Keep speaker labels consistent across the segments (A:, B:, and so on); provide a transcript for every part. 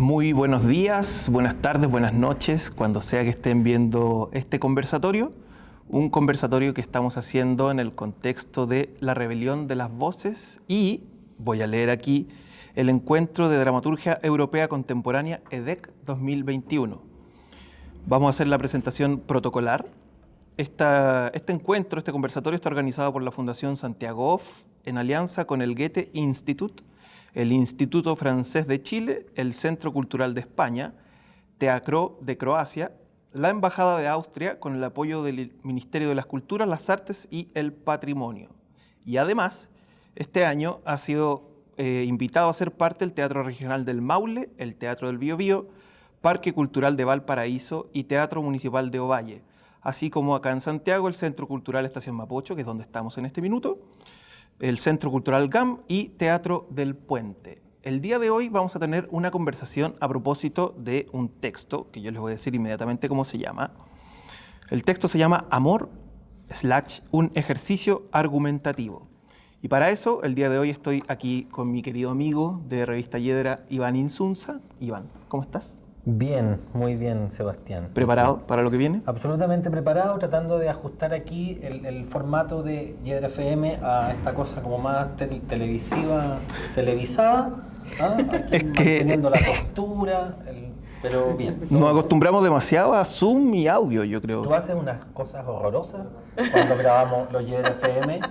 A: Muy buenos días, buenas tardes, buenas noches, cuando sea que estén viendo este conversatorio. Un conversatorio que estamos haciendo en el contexto de la rebelión de las voces y, voy a leer aquí, el Encuentro de Dramaturgia Europea Contemporánea EDEC 2021. Vamos a hacer la presentación protocolar. Este encuentro, este conversatorio está organizado por la Fundación Santiago Off en alianza con el Goethe Institut, el Instituto Francés de Chile, el Centro Cultural de España, Teatro de Croacia, la Embajada de Austria con el apoyo del Ministerio de las Culturas, las Artes y el Patrimonio. Y además, este año ha sido invitado a ser parte del Teatro Regional del Maule, el Teatro del Biobío, Parque Cultural de Valparaíso y Teatro Municipal de Ovalle, así como acá en Santiago el Centro Cultural Estación Mapocho, que es donde estamos en este minuto, el Centro Cultural GAM y Teatro del Puente. El día de hoy vamos a tener una conversación a propósito de un texto, que yo les voy a decir inmediatamente cómo se llama. El texto se llama Amor / un ejercicio argumentativo. Y para eso, el día de hoy estoy aquí con mi querido amigo de Revista Yedra, Iván Insunza. Iván, ¿cómo estás?
B: Bien, muy bien, Sebastián.
A: ¿Preparado para lo que viene?
B: Absolutamente preparado, tratando de ajustar aquí el formato de Yedra FM a esta cosa como más televisada.
A: Es que
B: manteniendo la postura, pero bien.
A: Nos acostumbramos demasiado a Zoom y audio, yo creo.
B: Tú haces unas cosas horrorosas cuando grabamos los Yedra FM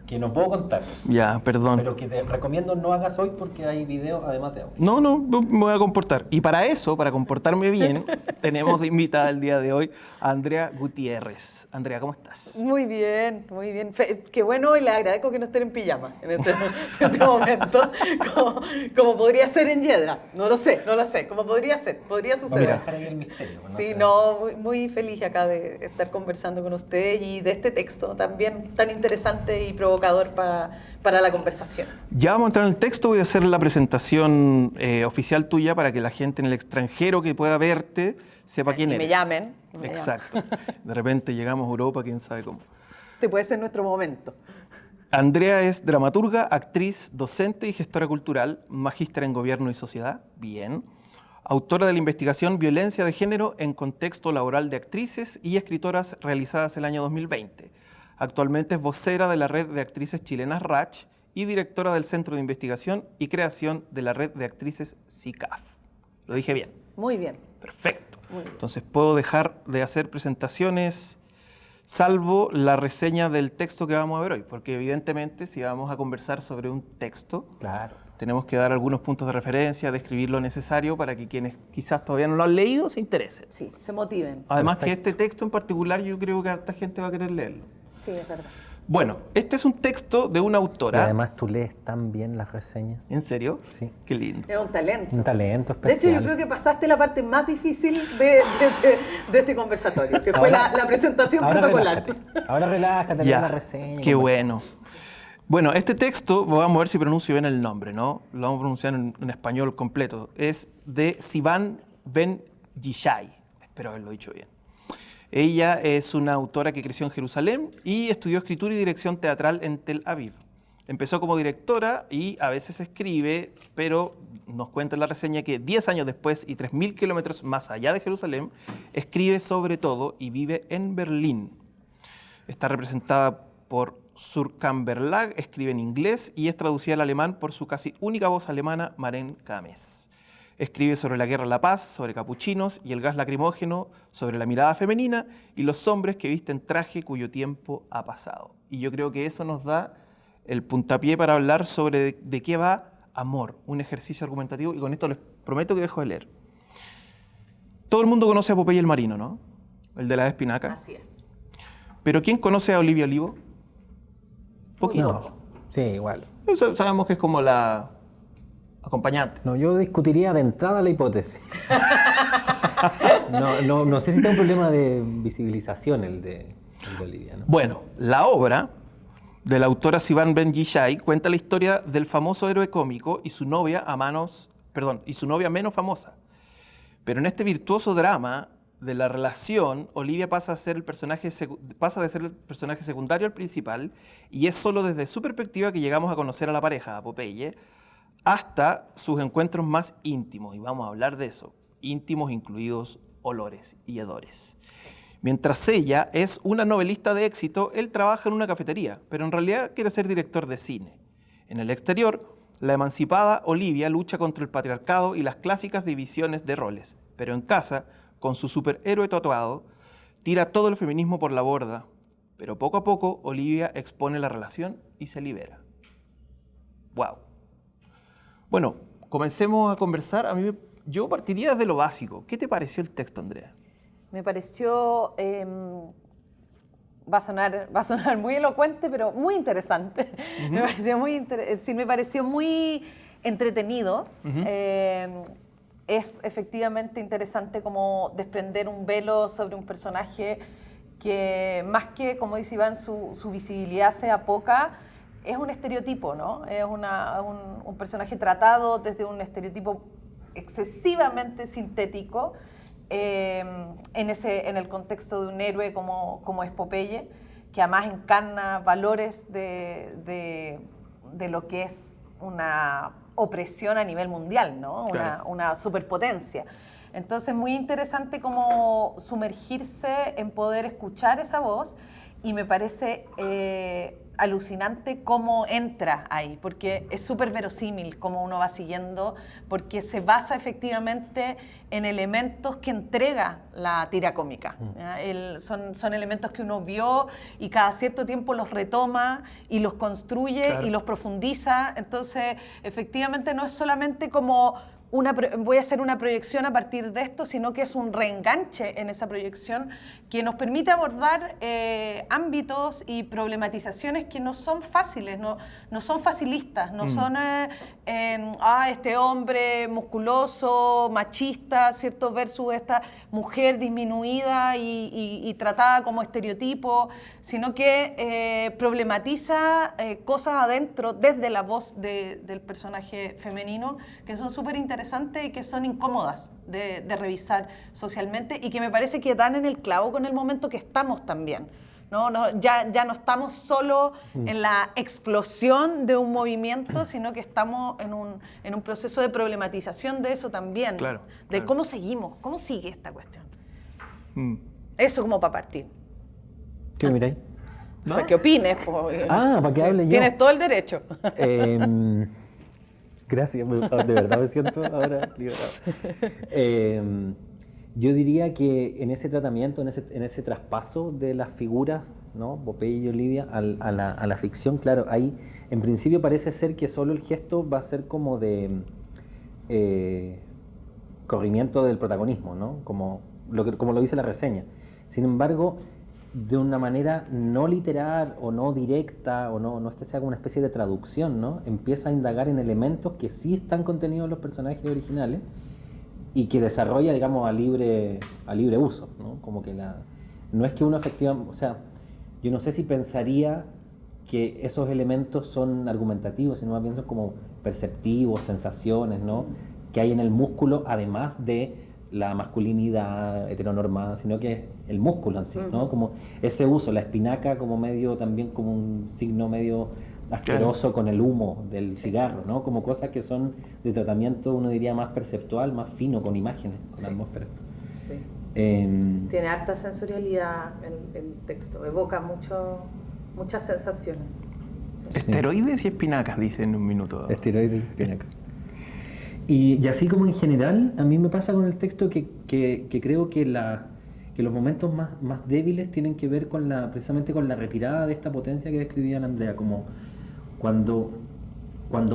B: que no puedo contar.
A: Ya, perdón.
B: Pero que te recomiendo no hagas hoy porque hay video además de audio.
A: No, me voy a comportar. Y para eso, para comportarme bien, tenemos de invitada el día de hoy a Andrea Gutiérrez. Andrea, ¿cómo estás?
C: Muy bien, muy bien. Qué bueno, y le agradezco que no estén en pijama en este momento, como podría ser en Yedra. No lo sé, como podría ser, podría suceder.
B: Vamos a dejar ahí el misterio.
C: Sí, muy feliz acá de estar conversando con usted y de este texto también tan interesante y provocador para la conversación.
A: Ya vamos a entrar en el texto, voy a hacer la presentación oficial tuya para que la gente en el extranjero que pueda verte sepa quién eres.
C: Me llamen.
A: Exacto. De repente llegamos a Europa, quién sabe cómo.
C: Este puede ser nuestro momento.
A: Andrea es dramaturga, actriz, docente y gestora cultural, magíster en Gobierno y Sociedad, bien. Autora de la investigación Violencia de Género en Contexto Laboral de Actrices y Escritoras realizadas el año 2020. Actualmente es vocera de la Red de Actrices Chilenas RACH y directora del Centro de Investigación y Creación de la Red de Actrices CICAF. ¿Lo dije bien?
C: Muy bien.
A: Perfecto. Muy bien. Entonces puedo dejar de hacer presentaciones salvo la reseña del texto que vamos a ver hoy, porque evidentemente si vamos a conversar sobre un texto,
B: claro,
A: tenemos que dar algunos puntos de referencia, describir lo necesario para que quienes quizás todavía no lo han leído se interesen.
C: Sí, se motiven.
A: Además
B: perfecto.
A: que este texto en particular yo creo que harta gente va a querer leerlo.
C: Sí, es verdad.
A: Bueno, este es un texto de una
B: y
A: autora.
B: además tú lees tan bien las reseñas.
A: ¿En serio?
B: Sí.
A: Qué lindo.
C: Es un talento.
B: Un talento
C: De
B: especial.
C: hecho, yo creo que pasaste la parte más difícil de este conversatorio, que fue la presentación protocolar.
B: Ahora relájate, lee
A: Ya,
B: la reseña.
A: qué bueno. Bueno, este texto, vamos a ver si pronuncio bien el nombre, ¿no? Lo vamos a pronunciar en español completo. Es de Sivan Ben Yishai. Espero haberlo dicho bien. Ella es una autora que creció en Jerusalén y estudió escritura y dirección teatral en Tel Aviv. Empezó como directora y a veces escribe, pero nos cuenta en la reseña que 10 años después y 3.000 kilómetros más allá de Jerusalén, escribe sobre todo y vive en Berlín. Está representada por Surkamp Verlag, escribe en inglés y es traducida al alemán por su casi única voz alemana, Maren Kames. Escribe sobre la guerra a la paz, sobre capuchinos y el gas lacrimógeno, sobre la mirada femenina y los hombres que visten traje cuyo tiempo ha pasado. Y yo creo que eso nos da el puntapié para hablar sobre de qué va Amor, un ejercicio argumentativo, y con esto les prometo que dejo de leer. Todo el mundo conoce a Popeye el Marino, ¿no? El de la espinaca.
C: Así es.
A: Pero ¿quién conoce a Olivia Olivo? Poquito.
B: No, sí, igual.
A: Sabemos que es como la acompañante.
B: No, yo discutiría de entrada la hipótesis. No sé si sea un problema de visibilización el de Olivia, ¿no?
A: Bueno, la obra de la autora Sivan Ben Yishai cuenta la historia del famoso héroe cómico y su novia menos famosa. Pero en este virtuoso drama de la relación, Olivia pasa de ser el personaje secundario al principal, y es solo desde su perspectiva que llegamos a conocer a la pareja, a Popeye, hasta sus encuentros más íntimos, y vamos a hablar de eso, íntimos incluidos olores y hedores. Mientras ella es una novelista de éxito, él trabaja en una cafetería, pero en realidad quiere ser director de cine. En el exterior, la emancipada Olivia lucha contra el patriarcado y las clásicas divisiones de roles, pero en casa, con su superhéroe tatuado, tira todo el feminismo por la borda, pero poco a poco Olivia expone la relación y se libera. ¡Wow! Bueno, comencemos a conversar. Yo partiría desde lo básico. ¿Qué te pareció el texto, Andrea?
C: Me pareció, va a sonar muy elocuente, pero muy interesante. Uh-huh. Me pareció muy entretenido. Uh-huh. Es efectivamente interesante como desprender un velo sobre un personaje que, más que, como dice Iván, su visibilidad sea poca, es un estereotipo, ¿no? Es un personaje tratado desde un estereotipo excesivamente sintético, en el contexto de un héroe como es Popeye, que además encarna valores de lo que es una opresión a nivel mundial, ¿no? Claro. Una superpotencia. Entonces, muy interesante como sumergirse en poder escuchar esa voz, y me parece alucinante cómo entra ahí, porque es súper verosímil cómo uno va siguiendo, porque se basa efectivamente en elementos que entrega la tira cómica. Son elementos que uno vio y cada cierto tiempo los retoma y los construye, claro, y los profundiza. Entonces, efectivamente no es solamente como voy a hacer una proyección a partir de esto, sino que es un reenganche en esa proyección que nos permite abordar ámbitos y problematizaciones que no son fáciles, no son facilistas, no son este hombre musculoso, machista, ¿cierto? Versus esta mujer disminuida y tratada como estereotipo, sino que problematiza cosas adentro desde la voz del personaje femenino, que son súper interesantes y que son incómodas de revisar socialmente, y que me parece que dan en el clavo con el momento que estamos también. Ya no estamos solo en la explosión de un movimiento, sino que estamos en un proceso de problematización de eso también, claro, de claro, cómo seguimos, cómo sigue esta cuestión. Eso como para partir.
D: ¿Qué miráis?
C: ¿No? Para que opines.
D: Para que hable yo.
C: Tienes todo el derecho.
D: Gracias, de verdad me siento ahora liberado. Yo diría que en ese tratamiento, en ese traspaso de las figuras, ¿no? Popeye y Olivia a la ficción, claro, ahí en principio parece ser que solo el gesto va a ser como de corrimiento del protagonismo, ¿no? Como lo dice la reseña. Sin embargo, de una manera no literal o no directa, o no es que sea como una especie de traducción, ¿no? Empieza a indagar en elementos que sí están contenidos en los personajes originales y que desarrolla, digamos, a libre uso, ¿no? Como que no es que uno efectivamente, o sea, yo no sé si pensaría que esos elementos son argumentativos, sino más bien son como perceptivos, sensaciones, ¿no? Que hay en el músculo, además de la masculinidad heteronormada, sino que es el músculo en sí, ¿no? Como ese uso, la espinaca como medio, también como un signo medio asqueroso, claro, con el humo del cigarro, ¿no? Como cosas que son de tratamiento, uno diría, más perceptual, más fino, con imágenes, con atmósfera.
C: Sí. Tiene harta sensorialidad el texto, evoca muchas sensaciones.
A: Esteroides y espinacas, dice en un minuto.
D: Esteroides y espinacas. Y así como en general, a mí me pasa con el texto que creo que los momentos más débiles tienen que ver precisamente con la retirada de esta potencia que describía la Andrea, como cuando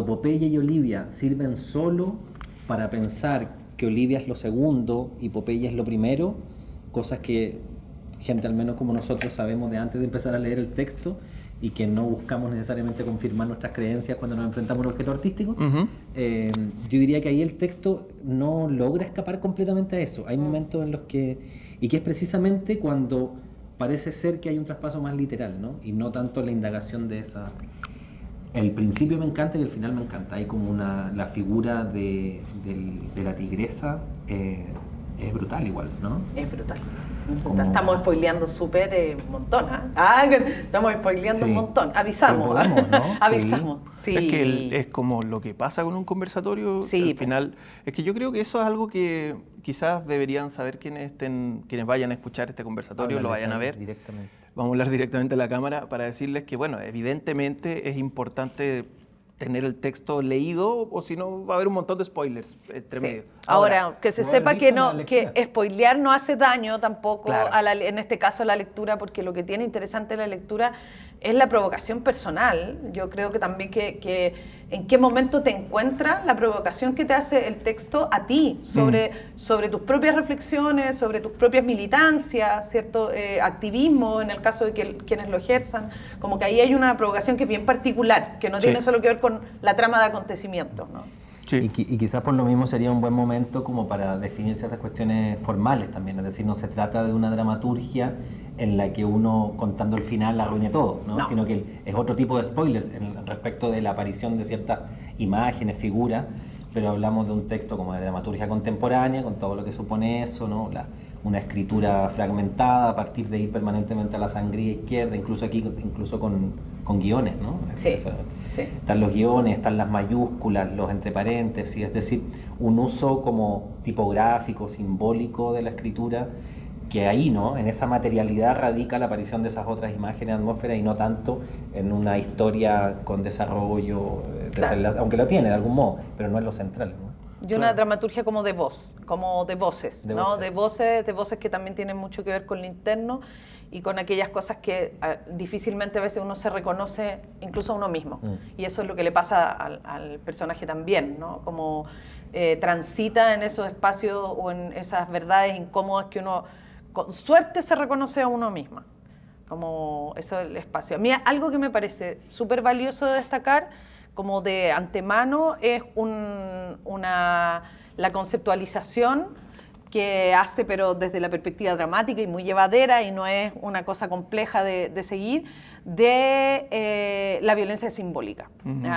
D: Popeye y Olivia sirven solo para pensar que Olivia es lo segundo y Popeye es lo primero, cosas que gente al menos como nosotros sabemos de antes de empezar a leer el texto, y que no buscamos necesariamente confirmar nuestras creencias cuando nos enfrentamos a un objeto artístico. Uh-huh. Yo diría que ahí el texto no logra escapar completamente a eso. Hay momentos en los que es precisamente cuando parece ser que hay un traspaso más literal, ¿no? Y no tanto la indagación de esa. El principio me encanta y el final me encanta. Hay como la figura de la tigresa Es brutal igual, ¿no?
C: Es brutal.
D: Como-
C: Estamos spoileando súper un montón. Estamos spoileando un
D: Sí.
C: montón. Avisamos.
D: Pero podemos, ¿no?
C: Avisamos. Sí.
A: Es que es como lo que pasa con un conversatorio.
C: Sí,
A: Al final, es que yo creo que eso es algo que quizás deberían saber quienes vayan a escuchar este conversatorio, lo vayan a ver.
D: Directamente.
A: Vamos a hablar directamente a la cámara para decirles que, bueno, evidentemente es importante tener el texto leído o si no va a haber un montón de spoilers entre
C: Sí.
A: medio.
C: Ahora, que se
B: no
C: sepa
B: haber
C: que
B: visto la
C: no, que
B: lectura.
C: spoilear no hace daño tampoco
A: Claro.
C: en este caso a la lectura, porque lo que tiene interesante la lectura es la provocación personal. Yo creo que también que en qué momento te encuentra la provocación que te hace el texto a ti sobre tus propias reflexiones, sobre tus propias militancias, cierto activismo en el caso de que quienes lo ejerzan. Como que ahí hay una provocación que es bien particular, que no
A: Sí.
C: tiene solo que ver con la trama de acontecimientos, ¿no?
A: Sí.
D: Y quizás por lo mismo sería un buen momento como para definir ciertas cuestiones formales también, es decir, no se trata de una dramaturgia en la que uno contando el final arruine todo, ¿no?
C: No.
D: Sino que es otro tipo de spoilers respecto de la aparición de ciertas imágenes, figuras, pero hablamos de un texto como de dramaturgia contemporánea, con todo lo que supone eso, ¿no? Una escritura fragmentada a partir de ir permanentemente a la sangría izquierda, incluso aquí, incluso con guiones, ¿no?
C: Sí,
D: Eso,
C: sí.
D: están los guiones, están las mayúsculas, los entre paréntesis, es decir, un uso como tipográfico, simbólico de la escritura, que ahí, ¿no? En esa materialidad radica la aparición de esas otras imágenes, atmósferas, y no tanto en una historia con desarrollo, desenlace, aunque lo tiene de algún modo, pero no es lo central, ¿no?
C: Y una dramaturgia como de voz, como de voces,
D: De
C: ¿no?
D: voces.
C: De voces que también tienen mucho que ver con lo interno y con aquellas cosas que difícilmente a veces uno se reconoce incluso a uno mismo. Y eso es lo que le pasa al personaje también, ¿no? Como transita en esos espacios o en esas verdades incómodas que uno con suerte se reconoce a uno misma. Como eso es el espacio. A mí algo que me parece súper valioso de destacar como de antemano es la conceptualización que hace, pero desde la perspectiva dramática y muy llevadera, y no es una cosa compleja de seguir, de la violencia simbólica.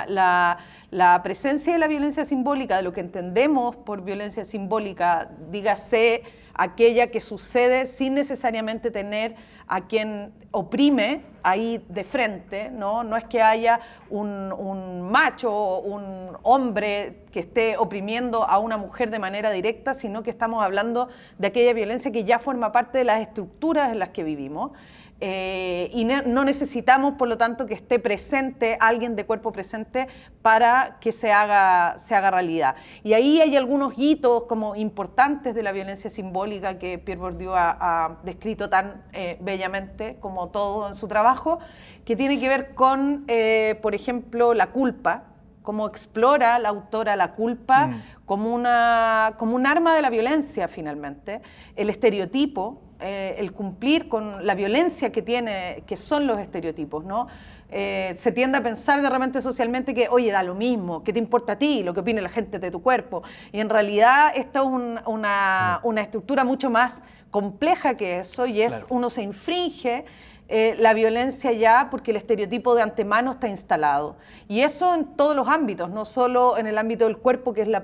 C: La presencia de la violencia simbólica, de lo que entendemos por violencia simbólica, dígase aquella que sucede sin necesariamente tener a quien oprime ahí de frente, ¿no? No es que haya un macho o un hombre que esté oprimiendo a una mujer de manera directa, sino que estamos hablando de aquella violencia que ya forma parte de las estructuras en las que vivimos. Y no necesitamos, por lo tanto, que esté presente alguien de cuerpo presente para que se haga realidad. Y ahí hay algunos hitos como importantes de la violencia simbólica que Pierre Bourdieu ha descrito tan bellamente como todo en su trabajo, que tiene que ver con, por ejemplo, la culpa, cómo explora la autora la culpa como un arma de la violencia finalmente, el estereotipo, el cumplir con la violencia que son los estereotipos, ¿no? Se tiende a pensar de repente socialmente que, oye, da lo mismo, ¿qué te importa a ti lo que opine la gente de tu cuerpo? Y en realidad esto es una estructura mucho más compleja que eso, y es,
A: Claro.
C: uno se infringe la violencia ya porque el estereotipo de antemano está instalado. Y eso en todos los ámbitos, no solo en el ámbito del cuerpo, que es el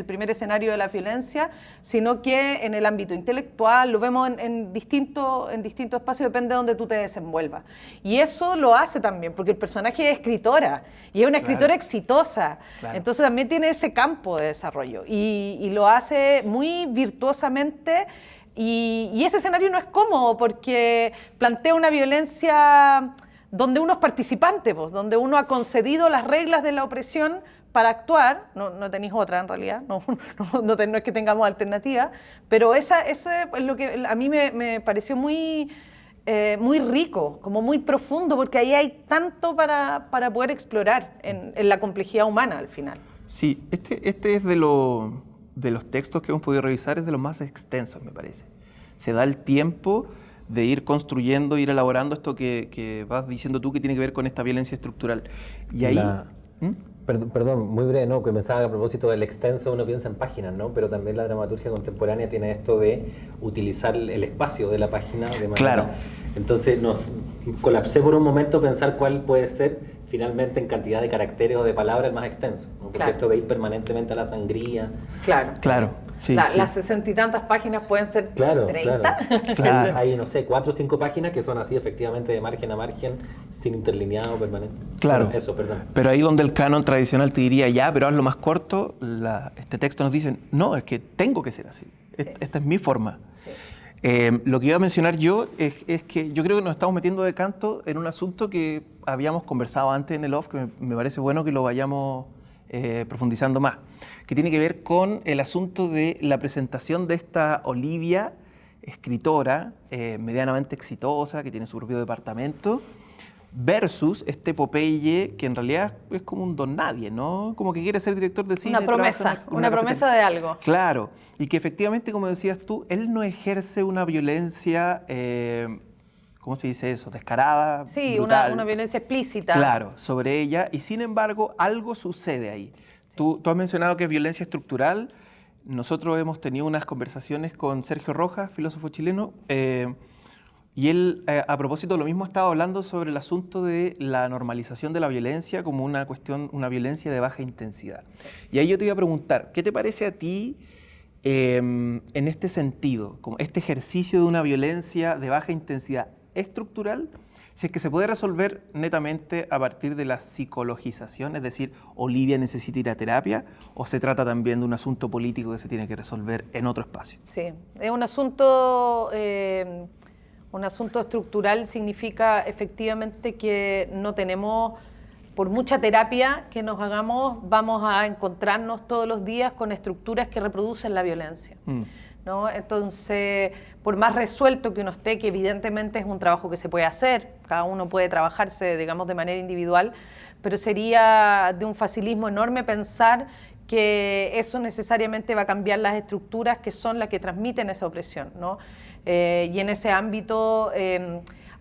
C: primer escenario de la violencia, sino que en el ámbito intelectual, lo vemos en distintos espacios, depende de donde tú te desenvuelvas. Y eso lo hace también, porque el personaje es escritora, y es una escritora exitosa,
A: Claro.
C: entonces también tiene ese campo de desarrollo, y lo hace muy virtuosamente. Y ese escenario no es cómodo porque plantea una violencia donde uno es participante, pues, donde uno ha concedido las reglas de la opresión para actuar. No tenéis otra en realidad, no es que tengamos alternativa, pero ese es lo que a mí me pareció muy rico, como muy profundo, porque ahí hay tanto para poder explorar en la complejidad humana al final.
A: Sí, este es de los textos que hemos podido revisar, es de los más extensos, me parece. Se da el tiempo de ir construyendo, ir elaborando esto que vas diciendo tú, que tiene que ver con esta violencia estructural. Y ahí...
D: Perdón, muy breve, ¿no? Que pensaba que a propósito del extenso uno piensa en páginas, ¿no? Pero también la dramaturgia contemporánea tiene esto de utilizar el espacio de la página de manera...
A: Claro.
D: Entonces colapsé por un momento pensar cuál puede ser finalmente en cantidad de caracteres o de palabras el más extenso, ¿no? Porque
C: Claro.
D: esto de ir permanentemente a la sangría...
C: Claro.
A: Claro. Sí, sí.
C: Las 60 y tantas páginas pueden ser
D: Claro,
C: 30.
A: Claro.
D: Hay, no sé, 4 o 5 páginas que son así efectivamente de margen a margen, sin interlineado permanente.
A: Claro.
D: Bueno, eso, perdón.
A: Pero ahí donde el canon tradicional te diría, ya, pero hazlo más corto, este texto nos dice, no, es que tengo que ser así. Esta es mi forma.
C: Sí.
A: Lo que iba a mencionar yo es que yo creo que nos estamos metiendo de canto en un asunto que habíamos conversado antes en el off, que me parece bueno que lo vayamos profundizando más, que tiene que ver con el asunto de la presentación de esta Olivia, escritora, medianamente exitosa, que tiene su propio departamento, versus este Popeye, que en realidad es como un don nadie, ¿no? Como que quiere ser director de cine.
C: Una promesa, una promesa de algo.
A: Claro, y que efectivamente, como decías tú, él no ejerce una violencia, ¿cómo se dice eso? Descarada,
C: Sí,
A: brutal.
C: una violencia explícita.
A: Claro, sobre ella, y sin embargo, algo sucede ahí. Tú has mencionado que es violencia estructural. Nosotros hemos tenido unas conversaciones con Sergio Rojas, filósofo chileno, y él, a propósito de lo mismo, estaba hablando sobre el asunto de la normalización de la violencia como una cuestión, una violencia de baja intensidad. Y ahí yo te iba a preguntar, ¿qué te parece a ti en este sentido, como este ejercicio de una violencia de baja intensidad estructural, si es que se puede resolver netamente a partir de la psicologización, es decir, Olivia necesita ir a terapia, o se trata también de un asunto político que se tiene que resolver en otro espacio?
C: Sí, es un asunto estructural, significa efectivamente que no tenemos, por mucha terapia que nos hagamos, vamos a encontrarnos todos los días con estructuras que reproducen la violencia. ¿No? Entonces, por más resuelto que uno esté, que evidentemente es un trabajo que se puede hacer, cada uno puede trabajarse, digamos, de manera individual, pero sería de un facilismo enorme pensar que eso necesariamente va a cambiar las estructuras que son las que transmiten esa opresión, ¿no? Y en ese ámbito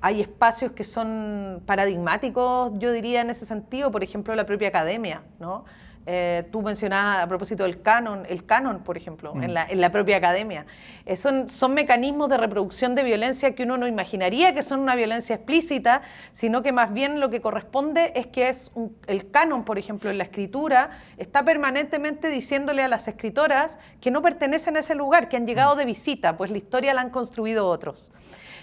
C: hay espacios que son paradigmáticos, yo diría, en ese sentido, por ejemplo, la propia academia, ¿no? Tú mencionabas a propósito del canon, por ejemplo, en la propia academia. Son mecanismos de reproducción de violencia que uno no imaginaría que son una violencia explícita, sino que más bien lo que corresponde es que el canon, por ejemplo, en la escritura, está permanentemente diciéndole a las escritoras que no pertenecen a ese lugar, que han llegado de visita, pues la historia la han construido otros.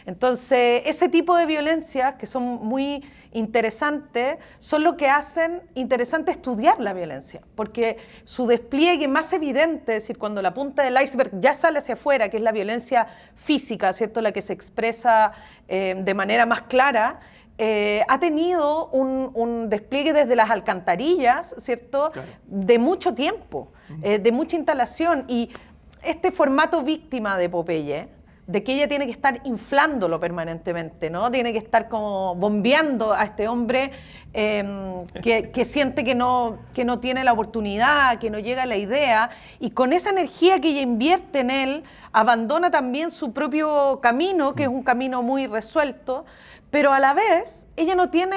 C: Entonces, ese tipo de violencias que son muy interesantes son lo que hacen interesante estudiar la violencia, porque su despliegue más evidente, es decir, cuando la punta del iceberg ya sale hacia afuera, que es la violencia física, ¿cierto?, la que se expresa de manera más clara, ha tenido un despliegue desde las alcantarillas, ¿cierto?, claro, de mucho tiempo, de mucha instalación, y este formato víctima de Popeye, de que ella tiene que estar inflándolo permanentemente, ¿no? Tiene que estar como bombeando a este hombre que siente que no tiene la oportunidad, que no llega a la idea, y con esa energía que ella invierte en él, abandona también su propio camino, que es un camino muy resuelto, pero a la vez ella no tiene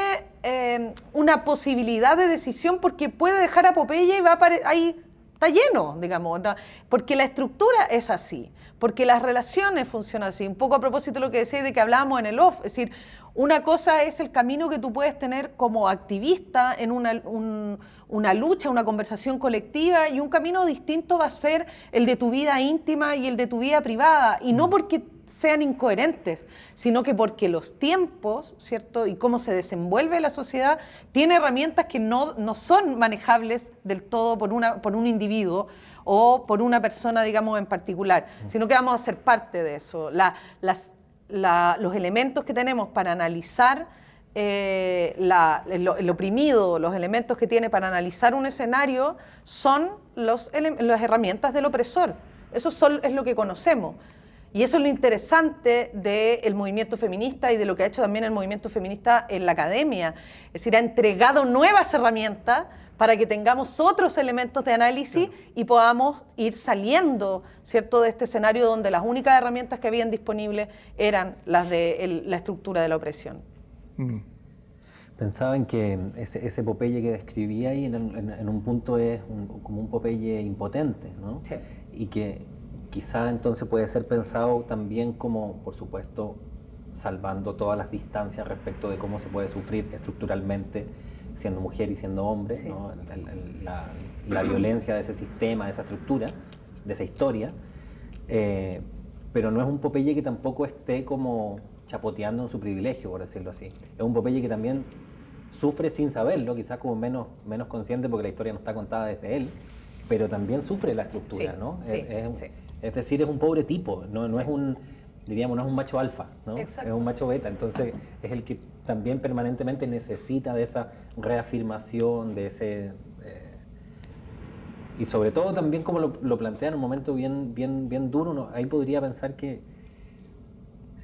C: una posibilidad de decisión porque puede dejar a Popeye y va ahí está lleno, digamos, ¿no? Porque la estructura es así, porque las relaciones funcionan así. Un poco a propósito de lo que decía de que hablábamos en el off, es decir, una cosa es el camino que tú puedes tener como activista en una lucha, una conversación colectiva, y un camino distinto va a ser el de tu vida íntima y el de tu vida privada, y no porque sean incoherentes, sino que porque los tiempos, ¿cierto?, y cómo se desenvuelve la sociedad, tiene herramientas que no son manejables del todo por un individuo o por una persona, digamos, en particular, sino que vamos a ser parte de eso. Los elementos que tenemos para analizar el oprimido, los elementos que tiene para analizar un escenario son las herramientas del opresor. Eso es lo que conocemos. Y eso es lo interesante del movimiento feminista y de lo que ha hecho también el movimiento feminista en la academia. Es decir, ha entregado nuevas herramientas para que tengamos otros elementos de análisis, claro, y podamos ir saliendo, ¿cierto?, de este escenario donde las únicas herramientas que habían disponibles eran las de la estructura de la opresión.
D: Pensaba en que ese Popeye que describía ahí en un punto es como un Popeye impotente, ¿no? Sí. Y que quizá entonces puede ser pensado también como, por supuesto, salvando todas las distancias respecto de cómo se puede sufrir estructuralmente siendo mujer y siendo hombre, sí, ¿no? La violencia de ese sistema, de esa estructura, esa historia, pero no es un Popeye que tampoco esté como chapoteando en su privilegio, por decirlo así. Es un Popeye que también sufre sin saberlo, quizás como menos consciente porque la historia no está contada desde él, pero también sufre la estructura,
C: Sí,
D: ¿no?
C: sí,
D: Es decir, es un pobre tipo, no es un, diríamos, no es un macho alfa, ¿no?
C: Exacto.
D: Es un macho beta, entonces es el que también permanentemente necesita de esa reafirmación, de ese... y sobre todo también como lo plantea en un momento bien duro, ¿no? Ahí podría pensar que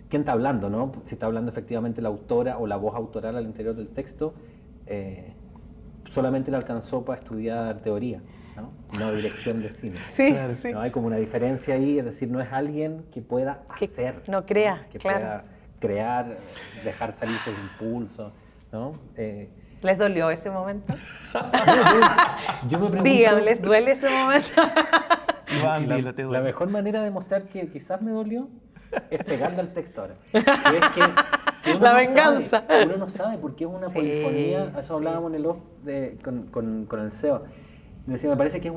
D: ¿quién está hablando, no? Si está hablando efectivamente la autora o la voz autoral al interior del texto, solamente le alcanzó para estudiar teoría, no dirección de cine.
C: Sí,
A: Claro.
C: sí.
D: ¿No? Hay como una diferencia ahí, es decir, no es alguien que pueda
C: Que
D: hacer,
C: no crea,
D: que
C: claro.
D: pueda crear, dejar salir sus impulsos, ¿no?
C: ¿Les dolió ese momento?
D: Yo me pregunto,
C: Díganme, ¿les duele ese momento?
A: Iván, dilo, te
D: la
A: duele.
D: mejor manera de mostrar que quizás me dolió es pegarle al texto ahora. Que es que uno
C: La
D: no
C: venganza.
D: sabe, uno no sabe porque es una
C: Sí,
D: polifonía, eso
C: sí.
D: hablábamos en el off con el Seba. Decía, me parece que es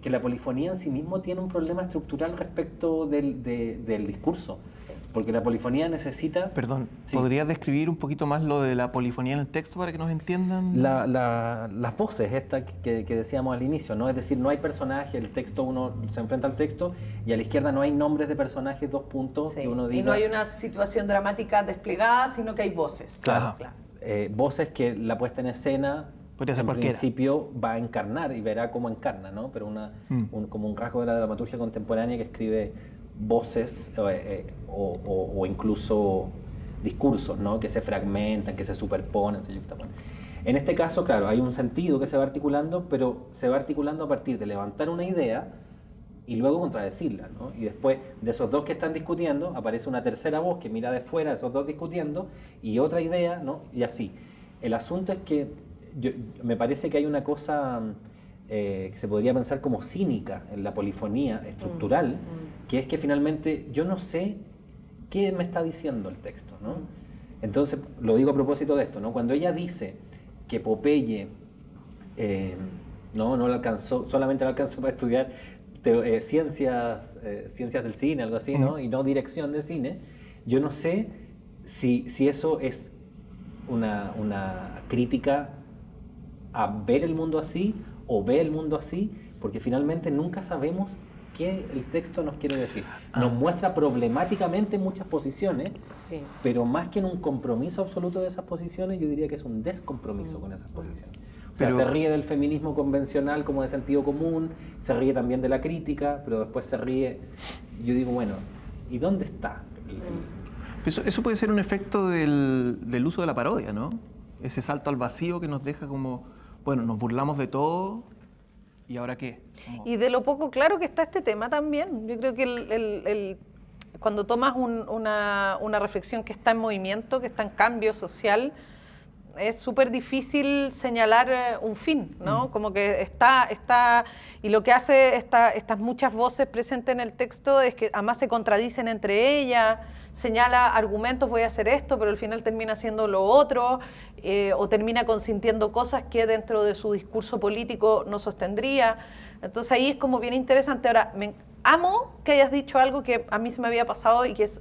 D: que la polifonía en sí mismo tiene un problema estructural respecto del discurso. Porque la polifonía necesita...
A: Perdón,
D: Sí.
A: ¿podrías describir un poquito más lo de la polifonía en el texto para que nos entiendan?
D: Las voces, estas que decíamos al inicio, ¿no? Es decir, no hay personaje, el texto, uno se enfrenta al texto y a la izquierda no hay nombres de personajes, dos puntos,
C: Sí.
D: que uno diga...
C: Y no hay una situación dramática desplegada, sino que hay voces.
A: Claro.
D: Voces que la puesta en escena
A: Podría ser
D: en
A: cualquiera.
D: principio va a encarnar y verá cómo encarna, ¿no? Pero como un rasgo de la dramaturgia contemporánea que escribe voces o incluso discursos, ¿no? Que se fragmentan, que se superponen. En este caso, claro, hay un sentido que se va articulando, pero se va articulando a partir de levantar una idea y luego contradecirla, ¿no? Y después de esos dos que están discutiendo, aparece una tercera voz que mira de fuera, esos dos discutiendo, y otra idea, ¿no? Y así. El asunto es que me parece que hay una cosa que se podría pensar como cínica en la polifonía estructural, que es que finalmente yo no sé qué me está diciendo el texto, ¿no? Entonces, lo digo a propósito de esto, ¿no? Cuando ella dice que Popeye no le alcanzó, solamente le alcanzó para estudiar ciencias del cine, algo así, ¿no? Y no dirección de cine, yo no sé si eso es una crítica a ver el mundo así o ve el mundo así, porque finalmente nunca sabemos qué el texto nos quiere decir. Nos muestra problemáticamente muchas posiciones,
C: Sí.
D: pero más que en un compromiso absoluto de esas posiciones, yo diría que es un descompromiso con esas posiciones. O sea,
A: Pero-
D: se ríe del feminismo convencional como de sentido común, se ríe también de la crítica, pero después se ríe... Yo digo, bueno, ¿y dónde está?
A: Eso puede ser un efecto del uso de la parodia, ¿no? Ese salto al vacío que nos deja como, bueno, nos burlamos de todo, ¿y ahora qué? Como-
C: Y de lo poco claro que está este tema también. Yo creo que cuando tomas una reflexión que está en movimiento, que está en cambio social, es súper difícil señalar un fin, ¿no? Como que está y lo que hace estas muchas voces presentes en el texto es que además se contradicen entre ellas, señala argumentos, voy a hacer esto, pero al final termina haciendo lo otro, o termina consintiendo cosas que dentro de su discurso político no sostendría. Entonces ahí es como bien interesante. Ahora, amo que hayas dicho algo que a mí se me había pasado y que es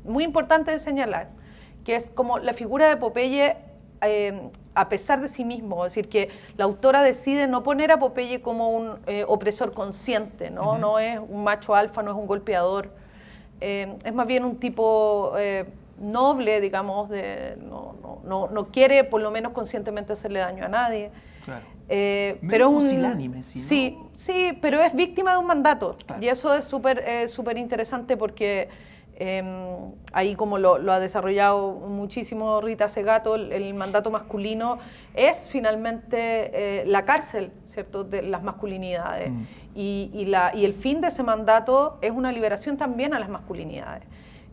C: muy importante de señalar, que es como la figura de Popeye a pesar de sí mismo, es decir, que la autora decide no poner a Popeye como un opresor consciente, ¿no?
A: Uh-huh.
C: No es un macho alfa, no es un golpeador, es más bien un tipo noble, digamos, no quiere por lo menos conscientemente hacerle daño a nadie.
A: Claro.
C: Pero
A: Medio
C: es
A: pusilánime, ¿sí, no?
C: sí, pero es víctima de un mandato.
A: Claro.
C: Y eso es súper interesante porque ahí como lo ha desarrollado muchísimo Rita Segato, el mandato masculino es finalmente la cárcel, ¿cierto?, de las masculinidades. Y el fin de ese mandato es una liberación también a las masculinidades.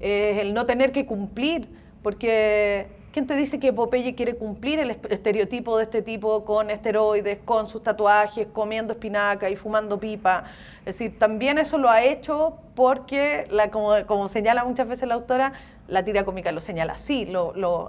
C: Es el no tener que cumplir, porque... ¿Quién te dice que Popeye quiere cumplir el estereotipo de este tipo con esteroides, con sus tatuajes, comiendo espinaca y fumando pipa? Es decir, también eso lo ha hecho porque, como señala muchas veces la autora, la tira cómica lo señala así,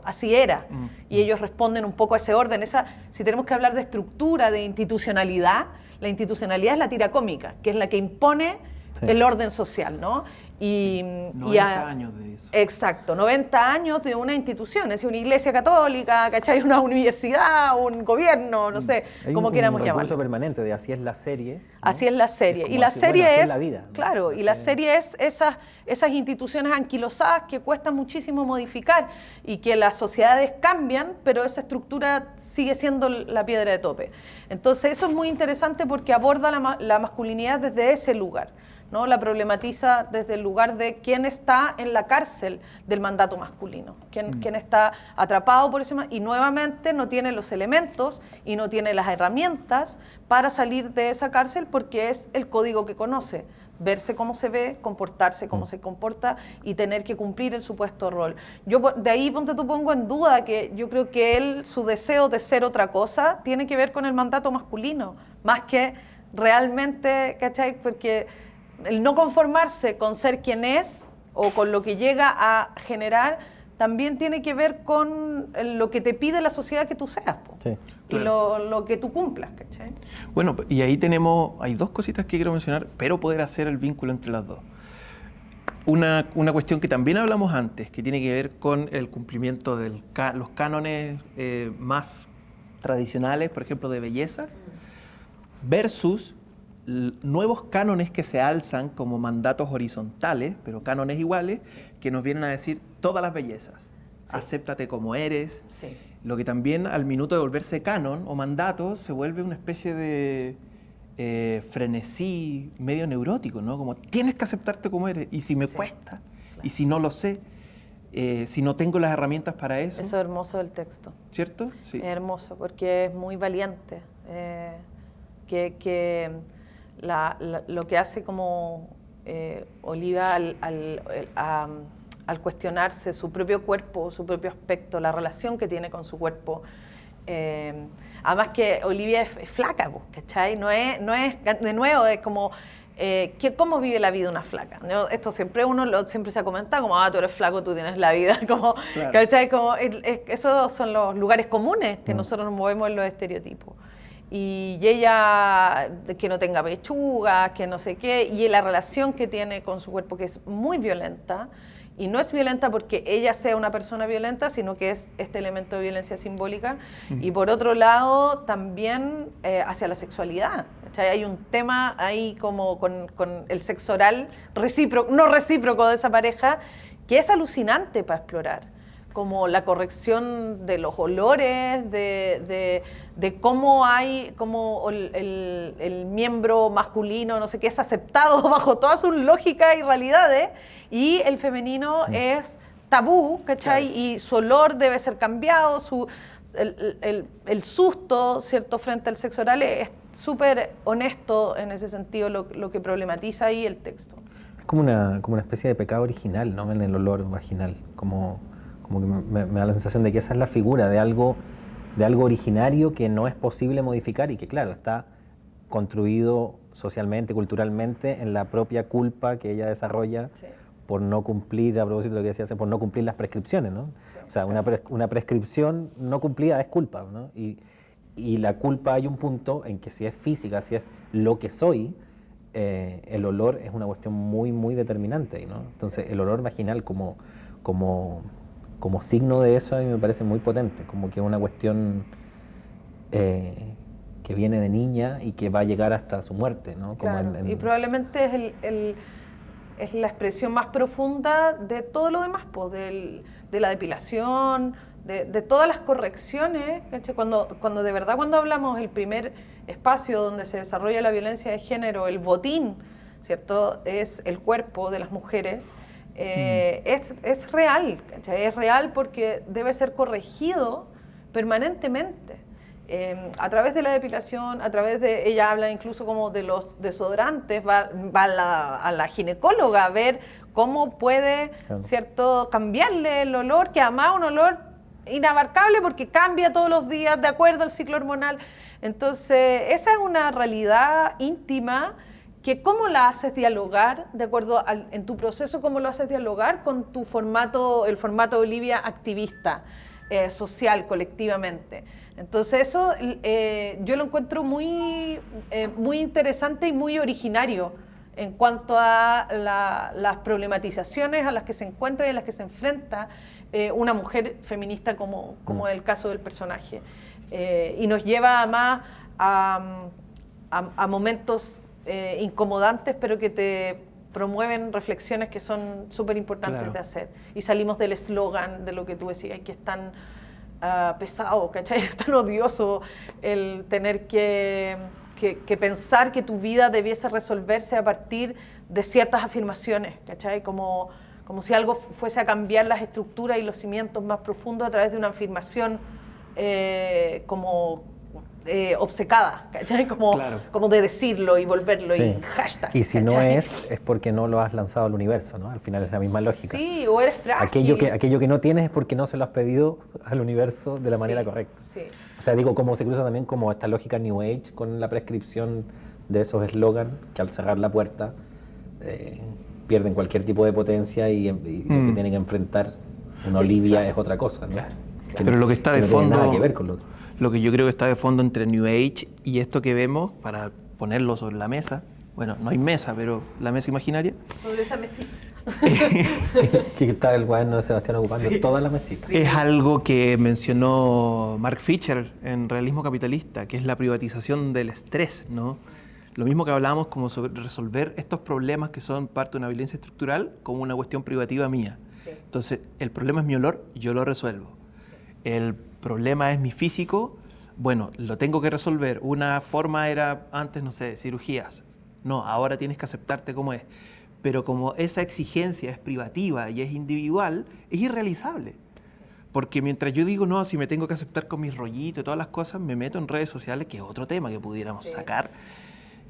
C: así era. Y ellos responden un poco a ese orden. Si tenemos que hablar de estructura, de institucionalidad, la institucionalidad es la tira cómica, que es la que impone el orden social, ¿no? Y
A: 90 años de eso.
C: Exacto, 90 años de una institución, es una iglesia católica, ¿cachai? Una universidad, un gobierno, no sé, como queramos llamarlo.
D: Hay un recurso permanente de así es la serie, ¿no?
C: Así es la serie. Y la
D: así,
C: serie
D: así
C: es,
D: la vida, ¿no?
C: claro, y la serie es esas instituciones anquilosadas que cuesta muchísimo modificar y que las sociedades cambian, pero esa estructura sigue siendo la piedra de tope. Entonces eso es muy interesante porque aborda la masculinidad desde ese lugar, ¿no? La problematiza desde el lugar de quién está en la cárcel del mandato masculino, quién está atrapado por ese y nuevamente no tiene los elementos y no tiene las herramientas para salir de esa cárcel porque es el código que conoce, verse cómo se ve, comportarse cómo se comporta y tener que cumplir el supuesto rol. Yo de ahí pongo en duda que yo creo que su deseo de ser otra cosa tiene que ver con el mandato masculino, más que realmente, ¿cachai? Porque el no conformarse con ser quien es o con lo que llega a generar también tiene que ver con lo que te pide la sociedad que tú seas,
D: sí,
C: y lo que tú cumplas, ¿cachai?
A: Bueno, y ahí hay dos cositas que quiero mencionar, pero poder hacer el vínculo entre las dos. Una cuestión que también hablamos antes, que tiene que ver con el cumplimiento de los cánones más tradicionales, por ejemplo, de belleza, versus nuevos cánones que se alzan como mandatos horizontales, pero cánones iguales, que nos vienen a decir todas las bellezas. Sí. Acéptate como eres. Sí. Lo que también al minuto de volverse canon o mandato se vuelve una especie de frenesí medio neurótico, ¿no? Como tienes que aceptarte como eres. Y si me cuesta, claro. Y si no lo sé, si no tengo las herramientas para eso.
C: Eso es hermoso del texto.
A: ¿Cierto? Sí.
C: Es hermoso porque es muy valiente. Lo que hace como Olivia al cuestionarse su propio cuerpo, su propio aspecto, la relación que tiene con su cuerpo. Además que Olivia es flaca, ¿cachai? No es de nuevo, es como ¿cómo vive la vida una flaca? ¿No? Esto siempre siempre se ha comentado como, tú eres flaco, tú tienes la vida, como, claro. ¿Cachai? Como, esos son los lugares comunes que nosotros nos movemos en los estereotipos. Y ella, que no tenga pechugas, que no sé qué, y la relación que tiene con su cuerpo, que es muy violenta, y no es violenta porque ella sea una persona violenta, sino que es este elemento de violencia simbólica, y por otro lado, también hacia la sexualidad. O sea, hay un tema ahí como con el sexo oral no recíproco de esa pareja, que es alucinante para explorar, como la corrección de los olores, de cómo el miembro masculino, no sé qué, es aceptado bajo todas sus lógicas y realidades, y el femenino es tabú, ¿cachai? Claro. Y su olor debe ser cambiado, el susto, ¿cierto?, frente al sexo oral es súper honesto en ese sentido, lo que problematiza ahí el texto.
D: Es como una especie de pecado original, ¿no?, en el olor vaginal, como que me da la sensación de que esa es la figura de algo originario que no es posible modificar y que, claro, está construido socialmente, culturalmente, en la propia culpa que ella desarrolla por no cumplir, a propósito de lo que decía, por no cumplir las prescripciones, ¿no? Sí, o sea, una prescripción no cumplida es culpa, ¿no? Y la culpa, hay un punto en que si es física, si es lo que soy, el olor es una cuestión muy, muy determinante, ¿no? Entonces, el olor vaginal como signo de eso a mí me parece muy potente, como que es una cuestión que viene de niña y que va a llegar hasta su muerte, ¿no? Como
C: claro, y probablemente es la expresión más profunda de todo lo demás, pues, de la depilación, de todas las correcciones, ¿cachai? Cuando de verdad, cuando hablamos el primer espacio donde se desarrolla la violencia de género, el botín, ¿cierto?, es el cuerpo de las mujeres. Es real, ¿cachai? Es real porque debe ser corregido permanentemente a través de la depilación, ella habla incluso como de los desodorantes, va a la ginecóloga a ver cómo puede, claro, ¿cierto?, cambiarle el olor, que además es un olor inabarcable porque cambia todos los días de acuerdo al ciclo hormonal. Entonces esa es una realidad íntima que cómo la haces dialogar, de acuerdo en tu proceso, cómo lo haces dialogar con el formato de Olivia activista, social, colectivamente. Entonces eso yo lo encuentro muy interesante y muy originario en cuanto a las problematizaciones a las que se encuentra y a las que se enfrenta una mujer feminista como es el caso del personaje. Y nos lleva además a momentos incomodantes, pero que te promueven reflexiones que son súper importantes de hacer. Y salimos del eslogan de lo que tú decías, que es tan pesado, ¿cachai? Es tan odioso el tener que pensar que tu vida debiese resolverse a partir de ciertas afirmaciones, ¿cachai? Como si algo fuese a cambiar las estructuras y los cimientos más profundos a través de una afirmación obcecada, ¿cachai? Como de decirlo y volverlo y hashtag.
D: Y si
C: ¿cachai?
D: no es porque no lo has lanzado al universo, ¿no? Al final es la misma lógica.
C: Sí, o eres frágil.
D: Aquello que no tienes es porque no se lo has pedido al universo de la manera correcta.
C: Sí.
D: O sea, digo, como se cruza también como esta lógica New Age con la prescripción de esos eslogans que al cerrar la puerta pierden cualquier tipo de potencia y lo que tienen que enfrentar una Olivia es otra cosa, ¿no?
A: Pero lo que está de
D: no
A: fondo,
D: tiene nada que ver con lo otro.
A: Lo que yo creo que está de fondo entre New Age y esto que vemos, para ponerlo sobre la mesa, bueno, no hay mesa, pero la mesa imaginaria.
C: Sobre esa mesita.
D: Que está el guayno de Sebastián ocupando todas las mesitas.
A: Es algo que mencionó Mark Fisher en Realismo Capitalista, que es la privatización del estrés, ¿no? Lo mismo que hablábamos como sobre resolver estos problemas que son parte de una violencia estructural como una cuestión privativa mía. Sí. Entonces, el problema es mi olor, yo lo resuelvo. Sí. El problema es mi físico, bueno, lo tengo que resolver. Una forma era antes, no sé, cirugías. No, ahora tienes que aceptarte como es. Pero como esa exigencia es privativa y es individual, es irrealizable. Porque mientras yo digo, no, si me tengo que aceptar con mis rollitos y todas las cosas, me meto en redes sociales, que es otro tema que pudiéramos sacar,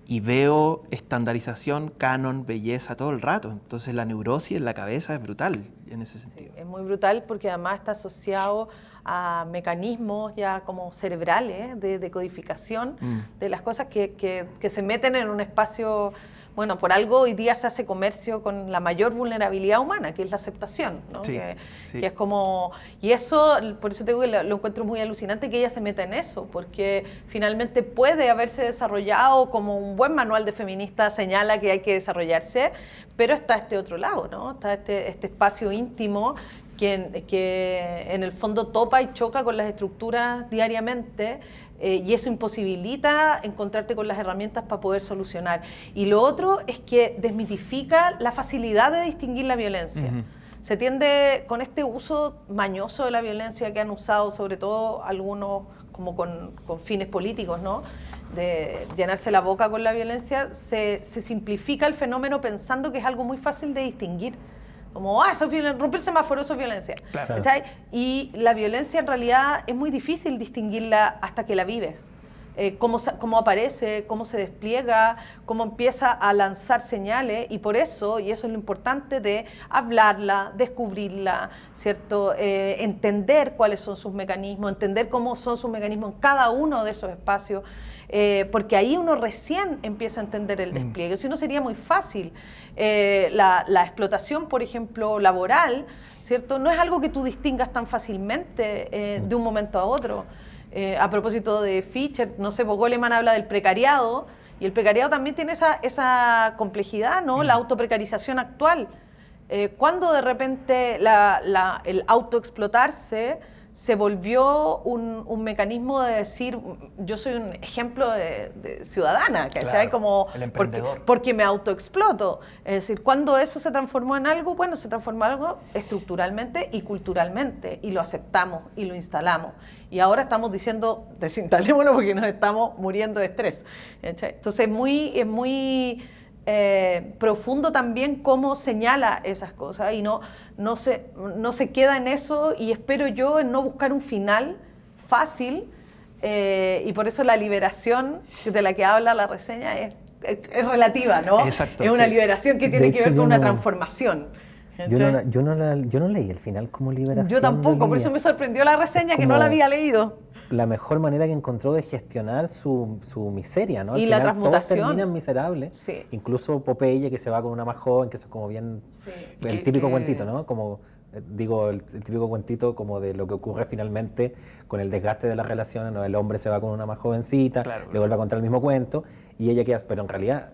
A: y veo estandarización, canon, belleza todo el rato. Entonces la neurosis en la cabeza es brutal en ese sentido.
C: Sí, es muy brutal porque además está asociado a mecanismos ya como cerebrales de codificación de las cosas que se meten en un espacio. Bueno, por algo hoy día se hace comercio con la mayor vulnerabilidad humana, que es la aceptación, ¿no?
A: Sí,
C: que es como... Y eso, por eso te digo que lo encuentro muy alucinante que ella se meta en eso, porque finalmente puede haberse desarrollado como un buen manual de feminista señala que hay que desarrollarse, pero está este otro lado, ¿no? Está este espacio íntimo que en el fondo topa y choca con las estructuras diariamente. Y eso imposibilita encontrarte con las herramientas para poder solucionar. Y lo otro es que desmitifica la facilidad de distinguir la violencia. Se tiende con este uso mañoso de la violencia que han usado sobre todo algunos como con fines políticos, ¿no? De llenarse la boca con la violencia, se simplifica el fenómeno pensando que es algo muy fácil de distinguir. Como, eso es violencia, romper el semáforo, eso es violencia. Claro. Y la violencia en realidad es muy difícil distinguirla hasta que la vives. Cómo aparece, cómo se despliega, cómo empieza a lanzar señales, y por eso, y eso es lo importante de hablarla, descubrirla, ¿cierto? Entender cuáles son sus mecanismos, entender cómo son sus mecanismos en cada uno de esos espacios, porque ahí uno recién empieza a entender el despliegue, si no sería muy fácil. La explotación, por ejemplo, laboral, ¿cierto? No es algo que tú distingas tan fácilmente de un momento a otro. A propósito de Fischer, no sé, Goleman habla del precariado, y el precariado también tiene esa complejidad, ¿no? La autoprecarización actual. Cuando de repente el autoexplotarse se volvió un mecanismo de decir, yo soy un ejemplo de ciudadana, ¿cachai?
A: Claro,
C: como
A: el emprendedor.
C: Porque me autoexploto. Es decir, cuando eso se transformó en algo, bueno, se transformó en algo estructuralmente y culturalmente, y lo aceptamos y lo instalamos. Y ahora estamos diciendo, desinstalémoslo porque nos estamos muriendo de estrés, ¿cachai? Entonces es muy profundo también cómo señala esas cosas y no se queda en eso, y espero yo en no buscar un final fácil, y por eso la liberación de la que habla la reseña es relativa, ¿no?
A: Exacto,
C: es una liberación que tiene que ver con una transformación.
D: Yo no leí el final como liberación.
C: Yo tampoco, por eso me sorprendió la reseña, que no la había leído.
D: La mejor manera que encontró de gestionar su miseria, ¿no? Al
C: Y la
D: final
C: transmutación.
D: Todos terminan miserables.
C: Sí.
D: Incluso Popeye, que se va con una más joven, que eso es como bien...
C: Sí.
D: El típico cuentito, ¿no? Como, digo, el típico cuentito como de lo que ocurre finalmente con el desgaste de las relaciones, ¿no? El hombre se va con una más jovencita,
A: Claro.
D: le vuelve a contar el mismo cuento, y ella queda... Pero en realidad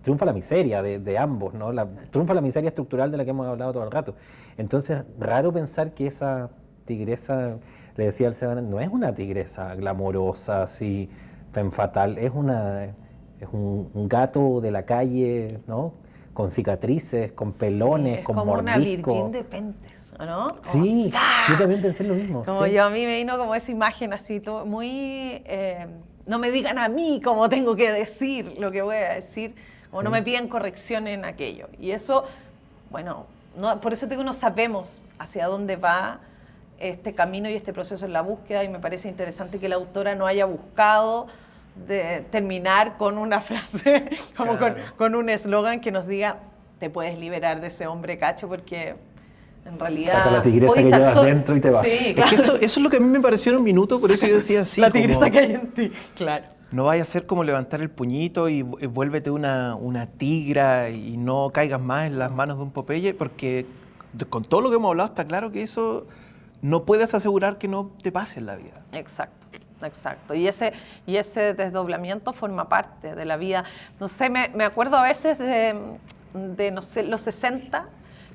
D: triunfa la miseria de ambos, ¿no? Triunfa la miseria estructural de la que hemos hablado todo el rato. Entonces, raro pensar que esa tigresa, le decía al Sebastián, no es una tigresa glamorosa, así, femme fatal, es un gato de la calle, ¿no? Con cicatrices, con pelones,
C: Sí,
D: con
C: como una
D: mordisco.
C: Virgin de Pentes, ¿no?
D: Sí, yo también pensé lo mismo.
C: Como
D: sí.
C: yo, a mí me vino como esa imagen así, muy... no me digan a mí cómo tengo que decir lo que voy a decir, o no me piden corrección en aquello. Y eso, bueno, por eso digo, no sabemos hacia dónde va este camino y este proceso en la búsqueda, y me parece interesante que la autora no haya buscado de terminar con una frase, como
A: Claro.
C: con un eslogan que nos diga, te puedes liberar de ese hombre cacho, porque en realidad...
D: Saca la tigresa
C: hoy
D: que
C: estás
D: llevas dentro y te vas.
C: Sí,
A: Es
C: claro.
A: que eso es lo que a mí me pareció en un minuto, por eso yo decía así.
C: la tigresa
A: como,
C: que hay en ti, claro.
A: no vaya a ser como levantar el puñito y vuélvete una tigra y no caigas más en las manos de un Popeye, porque con todo lo que hemos hablado está claro que eso no puedes asegurar que no te pase en la vida.
C: Exacto, exacto. Y ese desdoblamiento forma parte de la vida. No sé, me acuerdo a veces de no sé, los 60,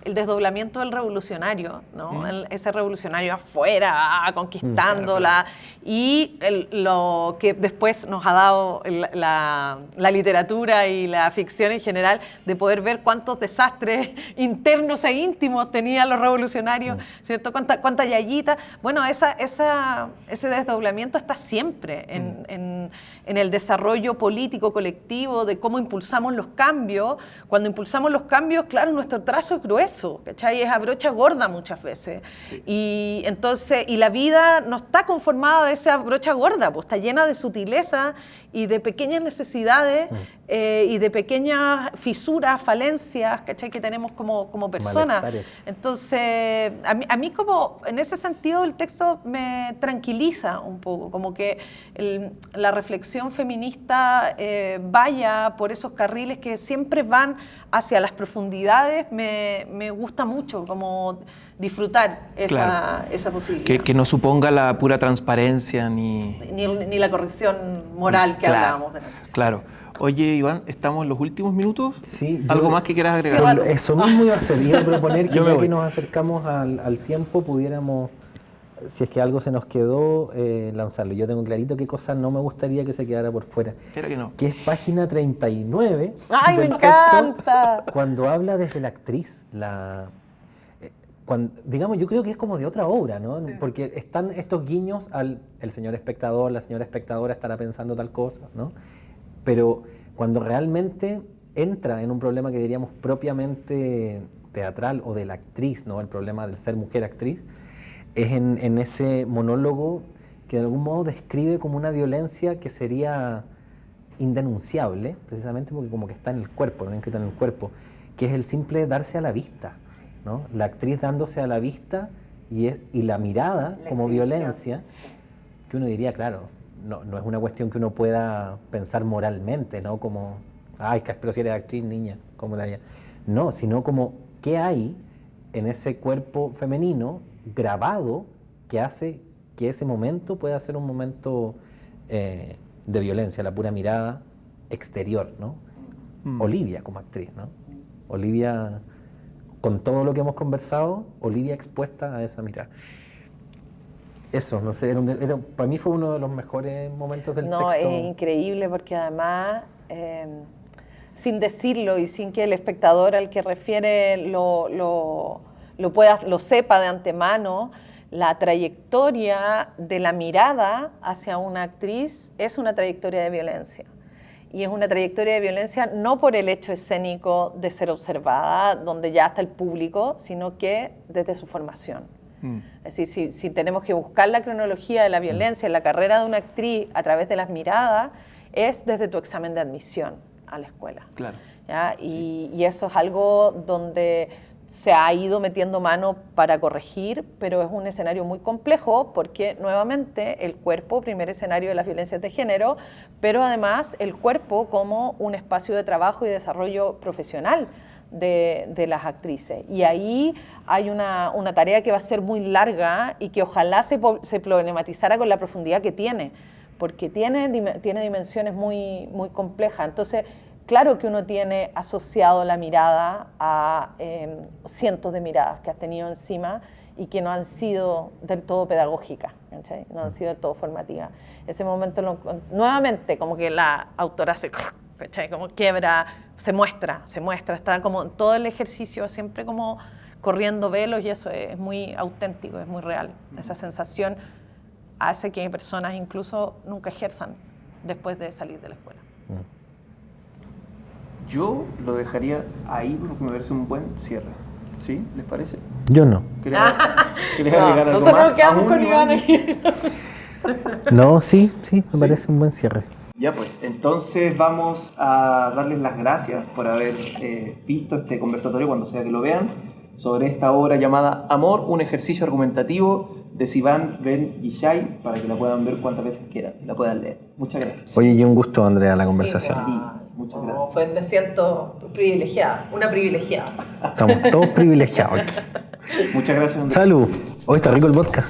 C: el desdoblamiento del revolucionario, ¿no? Ese revolucionario afuera, conquistándola, y lo que después nos ha dado la literatura y la ficción en general, de poder ver cuántos desastres internos e íntimos tenían los revolucionarios, ¿cierto? Cuánta yayita. Bueno, ese desdoblamiento está siempre en el desarrollo político colectivo, de cómo impulsamos los cambios. Cuando impulsamos los cambios, claro, nuestro trazo es grueso, ¿cachai? Es a brocha gorda muchas veces. Sí. Y entonces, la vida no está conformada de esa brocha gorda, pues está llena de sutileza y de pequeñas necesidades y de pequeñas fisuras, falencias, ¿cachai? Que tenemos como personas.
D: Malestares.
C: Entonces, a mí como en ese sentido el texto me tranquiliza un poco, como que la reflexión feminista vaya por esos carriles que siempre van hacia las profundidades. Me gusta mucho como disfrutar esa posibilidad.
A: Que no suponga la pura transparencia ni
C: la corrección moral que hablábamos.
A: Claro. Oye, Iván, estamos en los últimos minutos.
D: Sí,
A: ¿Algo más que quieras agregar?
D: Sí, eso mismo iba a ser. Iba a proponer que ya que nos acercamos al tiempo, pudiéramos, si es que algo se nos quedó, lanzarlo. Yo tengo clarito qué cosa no me gustaría que se quedara por fuera.
A: Espera que no.
D: Que es página 39.
C: ¡Ay, me
D: del
C: encanta!
D: Texto, cuando habla desde la actriz, digamos, yo creo que es como de otra obra, ¿no? Sí. Porque están estos guiños el señor espectador, la señora espectadora estará pensando tal cosa, ¿no? Pero cuando realmente entra en un problema que diríamos propiamente teatral o de la actriz, ¿no? El problema del ser mujer actriz, es en ese monólogo que de algún modo describe como una violencia que sería indenunciable, precisamente porque como que está en el cuerpo, no inscrita en el cuerpo, que es el simple darse a la vista, ¿no? La actriz dándose a la vista y la mirada como violencia, que uno diría, claro, no es una cuestión que uno pueda pensar moralmente, ¿no? Como, ay, pero si eres actriz, niña, ¿cómo la haría? No, sino como, ¿qué hay en ese cuerpo femenino grabado que hace que ese momento pueda ser un momento de violencia, la pura mirada exterior, ¿no? Olivia como actriz, ¿no? Olivia, con todo lo que hemos conversado, Olivia expuesta a esa mirada. Eso, no sé, para mí fue uno de los mejores momentos del texto.
C: No, es increíble porque además, sin decirlo y sin que el espectador al que refiere lo sepa de antemano, la trayectoria de la mirada hacia una actriz es una trayectoria de violencia. Y es una trayectoria de violencia no por el hecho escénico de ser observada, donde ya está el público, sino que desde su formación. Es decir, si tenemos que buscar la cronología de la violencia en la carrera de una actriz a través de las miradas, es desde tu examen de admisión a la escuela.
A: Claro.
C: ¿Ya? Y eso es algo donde se ha ido metiendo mano para corregir, pero es un escenario muy complejo porque nuevamente el cuerpo, primer escenario de las violencias de género, pero además el cuerpo como un espacio de trabajo y desarrollo profesional de las actrices. Y ahí hay una tarea que va a ser muy larga y que ojalá se problematizara con la profundidad que tiene, porque tiene dimensiones muy, muy complejas. Entonces, claro que uno tiene asociado la mirada a cientos de miradas que has tenido encima y que no han sido del todo pedagógicas, ¿cachai? No han sido del todo formativas. Ese momento, nuevamente, como que la autora se, ¿cachai? Como quiebra, se muestra, está como todo el ejercicio siempre como corriendo velos y eso es muy auténtico, es muy real. Esa sensación hace que personas incluso nunca ejerzan después de salir de la escuela.
A: Yo lo dejaría ahí porque me parece un buen cierre. ¿Sí? ¿Les parece?
D: Yo no.
A: ¿Querés agregar algo
C: nosotros
A: más?
C: nos quedamos con
A: Iván?
C: Iván aquí.
D: No, sí, me parece un buen cierre.
A: Ya pues, entonces vamos a darles las gracias por haber visto este conversatorio cuando sea que lo vean sobre esta obra llamada Amor, un ejercicio argumentativo de Sivan Ben Yishai para que la puedan ver cuantas veces quieran y la puedan leer. Muchas gracias.
D: Oye, y un gusto, Andrea, la conversación.
A: Sí, muchas gracias.
C: Me siento privilegiada, una privilegiada.
D: Estamos todos privilegiados aquí.
A: Muchas gracias, Andrés.
D: Salud. Hoy está rico el vodka.